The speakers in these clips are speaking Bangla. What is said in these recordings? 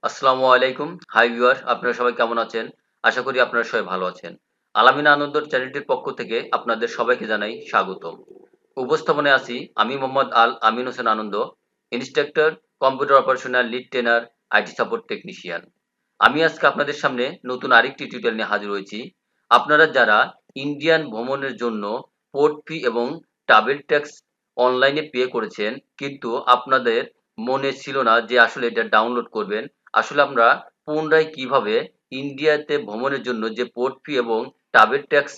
আসসালামু আলাইকুম। হাই ভিউয়ার, আপনারা সবাই কেমন আছেন? আশা করি আপনারা সবাই ভালো আছেন। আলামিন আনন্দর চ্যানেলটির পক্ষ থেকে আপনাদের সবাইকে জানাই স্বাগতম। উপস্থাপনায় আছি আমি Mohammad Al Amin Hossain Anando, instructor, computer operational lead trainer, IT support technician. আমি আজকে আপনাদের সামনে নতুন আরেকটি টিউটোরিয়াল নিয়ে হাজির হয়েছি। আপনারা যারা ইন্ডিয়ান ভ্রমণের জন্য পোর্ট ফি এবং ট্রাভেল ট্যাক্স অনলাইনে পে করেছেন, কিন্তু আপনাদের মনে ছিল না যে আসলে এটা ডাউনলোড করবেন। আসলে আমরা পুনরায় কিভাবে ইন্ডিয়াতে ভ্রমণের জন্য যে পোর্ট ফি এবং ট্রাভেল ট্যাক্স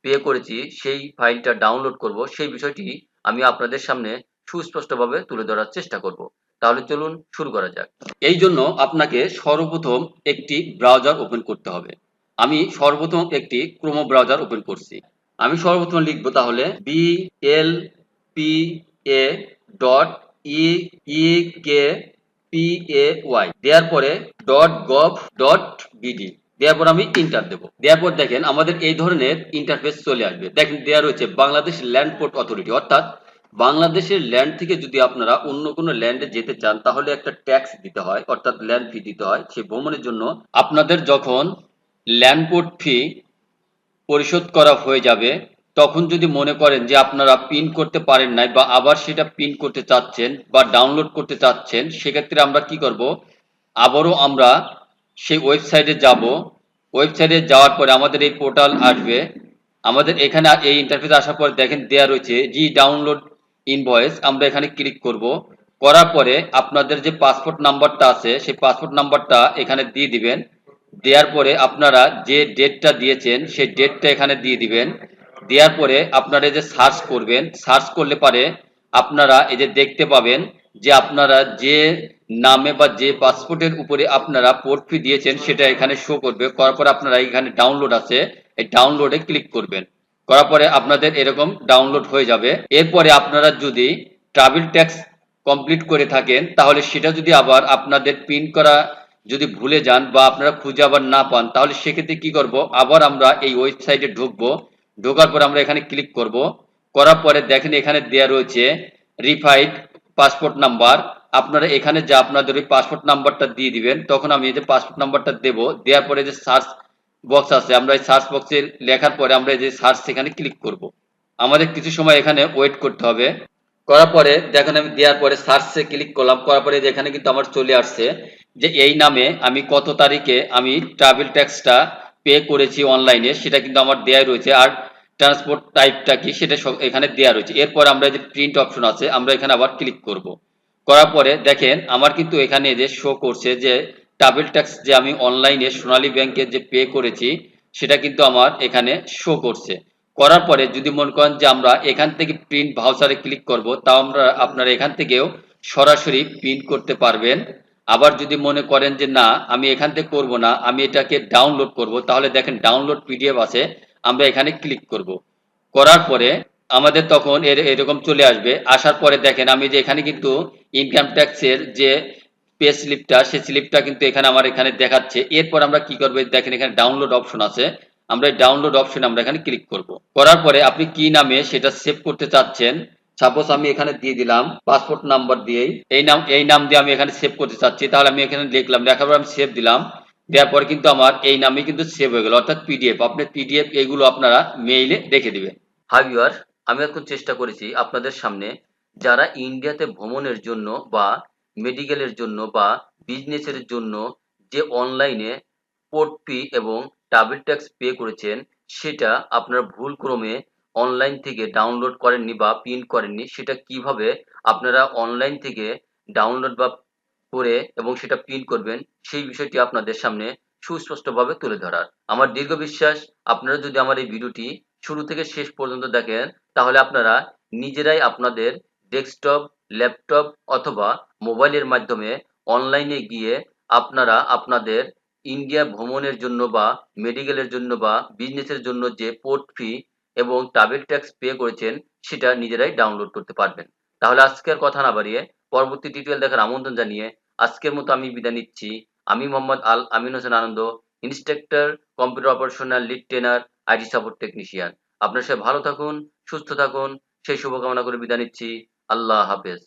পে করেছি সেই ফাইলটা ডাউনলোড করব, সেই বিষয়টি আমি আপনাদের সামনে সুস্পষ্টভাবে তুলে ধরার চেষ্টা করব। তাহলে চলুন শুরু করা যাক। এই জন্য আপনাকে সর্বপ্রথম একটি ব্রাউজার ওপেন করতে হবে। আমি সর্বপ্রথম একটি ক্রোম ব্রাউজার ওপেন করছি। আমি সর্বপ্রথম লিখব তাহলে blpa.ekpay দেওয়ার পরে .gov.bd দেওয়ার পর আমি ইন্টার দেব। দেওয়ার পর দেখেন আমাদের এই ধরনের ইন্টারফেস চলে আসবে। দেখেন দেওয়া রয়েছে বাংলাদেশ ল্যান্ড পোর্ট অথরিটি, অর্থাৎ বাংলাদেশের ল্যান্ড থেকে যদি আপনারা অন্য কোনো ল্যান্ডে যেতে চান তাহলে একটা ট্যাক্স দিতে হয়, অর্থাৎ ল্যান্ড ফি দিতে হয়। সেই ভ্রমণের জন্য আপনাদের যখন ল্যান্ড পোর্ট ফি পরিশোধ করা হয়ে যাবে, তখন যদি মনে করেন যে আপনারা পিন করতে পারেন নাই বা আবার সেটা পিন করতে চাচ্ছেন বা ডাউনলোড করতে চাচ্ছেন, সেক্ষেত্রে আমরা কি করব, আবারও আমরা সেই ওয়েবসাইটে যাব। ওয়েবসাইটে যাওয়ার পরে আমাদের এই পোর্টাল আসবে। আমাদের এখানে এই ইন্টারফেস আসার পর দেখেন দেয়া রয়েছে জি ডাউনলোড ইনভয়েস। আমরা এখানে ক্লিক করব। করার পরে আপনাদের যে পাসপোর্ট নাম্বারটা আছে সেই পাসপোর্ট নাম্বারটা এখানে দিয়ে দিবেন। দেওয়ার পরে আপনারা যে ডেটটা দিয়েছেন সেই ডেটটা এখানে দিয়ে দিবেন। দেওয়ার পরে আপনারা যে সার্চ করবেন, সার্চ করলে পারে আপনারা এই যে দেখতে পাবেন যে আপনারা যে নামে বা যে পাসপোর্টের উপরে আপনারা পোর্ট ফি দিয়েছেন সেটা এখানে শো করবে। করার পরে আপনারা এখানে ডাউনলোড আছে, এই ডাউনলোডে ক্লিক করবেন। করার পরে আপনাদের এরকম ডাউনলোড হয়ে যাবে। এরপরে আপনারা যদি ট্রাভেল ট্যাক্স কমপ্লিট করে থাকেন তাহলে সেটা যদি আবার আপনাদের প্রিন্ট করা যদি ভুলে যান বা আপনারা খুঁজে আবার না পান, তাহলে সেক্ষেত্রে কি করব, আবার আমরা এই ওয়েবসাইটে ঢুকবো। ঢোকার পর আমরা এখানে ক্লিক করব। করার পরে দেখেন এখানে দেয়া রয়েছে রিফাইড পাসপোর্ট নাম্বার। আপনারা এখানে যে আপনাদের ওই পাসপোর্ট নাম্বারটা দিয়ে দিবেন। তখন আমি এই যে পাসপোর্ট নাম্বারটা দেব। দেওয়ার পরে যে সার্চ বক্স আছে, আমরা এই সার্চ বক্সে লেখার পরে আমরা এই যে সার্চ সেখানে ক্লিক করব। আমাদের কিছু সময় এখানে ওয়েট করতে হবে। করার পরে দেখেন আমি দেওয়ার পরে সার্চে ক্লিক করলাম। করার পরে যেখানে কিন্তু আমার চলে আসছে যে এই নামে আমি কত তারিখে আমি ট্রাভেল ট্যাক্সটা পে করেছি অনলাইনে, সেটা কিন্তু আমার দেয়া রয়েছে। আর ট্রান্সপোর্ট টাইপটা কি সেটা সব এখানে দেয়া রয়েছে। এরপর আমরা যে প্রিন্ট অপশন আছে আমরা এখানে আবার ক্লিক করব। করার পরে দেখেন আমার কিন্তু এখানে যে শো করছে যে ট্রাভেল ট্যাক্স যে আমি অনলাইনে সোনালী ব্যাংকে যে পে করেছি সেটা কিন্তু আমার এখানে শো করছে। করার পরে যদি মনে করেন যে আমরা এখান থেকে প্রিন্ট ভাউচারে ক্লিক করব, তাও আমরা আপনারা এখান থেকেও সরাসরি প্রিন্ট করতে পারবেন। আবার যদি মনে করেন যে না আমি এখান থেকে করব না, আমি এটাকে ডাউনলোড করব, তাহলে দেখেন ডাউনলোড পিডিএফ আছে, আমরা এখানে ক্লিক করব। করার পরে আমাদের তখন এরকম চলে আসবে। আসার পরে দেখেন আমি যে এখানে কিন্তু ইনকাম ট্যাক্সের যে পে স্লিপটা সেই স্লিপটা কিন্তু এখানে আমার এখানে দেখাচ্ছে। এরপর আমরা কি করব, দেখেন এখানে ডাউনলোড অপশন আছে, আমরা এই ডাউনলোড অপশনে আমরা এখানে ক্লিক করব। করার পরে আপনি কি নামে সেটা সেভ করতে চাচ্ছেন, সাপোজ আমি এখানে দিয়ে দিলাম পাসপোর্ট নাম্বার দিয়েই এই নাম দিয়ে আমি এখানে সেভ করতে চাচ্ছি, তাহলে আমি এখানে লিখলাম, লেখার পর আমি সেভ দিলাম। দেওয়ার পরে কিন্তু আমার এই নামে কিন্তু সেভ হয়ে গেল, অর্থাৎ পিডিএফ। আপনার পিডিএফ এইগুলো আপনারা মেইলে রেখে দিবেন। হাই ভিউয়ার, আমি এখন চেষ্টা করেছি আপনাদের সামনে যারা ইন্ডিয়াতে ভ্রমণের জন্য বা মেডিকেলের জন্য বা বিজনেসের জন্য যে অনলাইনে পোর্ট ফি এবং ট্রাভেল ট্যাক্স পে করেছেন, সেটা আপনারা ভুলক্রমে অনলাইন থেকে ডাউনলোড করেননি বা প্রিন্ট করেননি, সেটা কিভাবে আপনারা অনলাইন থেকে ডাউনলোড বা করে এবং সেটা প্রিন্ট করবেন, সেই বিষয়টি আপনাদের সামনে সুস্পষ্টভাবে তুলে ধরার আমার দীর্ঘ বিশ্বাস। আপনারা যদি আমার এই ভিডিওটি শুরু থেকে শেষ পর্যন্ত দেখেন তাহলে আপনারা নিজেরাই আপনাদের ডেস্কটপ, ল্যাপটপ অথবা মোবাইলের মাধ্যমে অনলাইনে গিয়ে আপনারা আপনাদের ইন্ডিয়া ভ্রমণের জন্য বা মেডিকেলের জন্য বা বিজনেসের জন্য যে পোর্ট ফি এবং ট্রাভেল ট্যাক্স পে করেছেন সেটা নিজেরাই ডাউনলোড করতে পারবেন। তাহলে আজকের কথা না বাড়িয়ে পরবর্তী টিউটোরিয়াল দেখার আমন্ত্রণ জানিয়ে আজকের মতো আমি বিদায় নিচ্ছি। আমি Mohammad Al Amin Hossain Anando, instructor, computer operational lead trainer, IT support technician. আপনার সবাই ভালো থাকুন, সুস্থ থাকুন, সেই শুভকামনা করে বিদায় নিচ্ছি। আল্লাহ হাফেজ।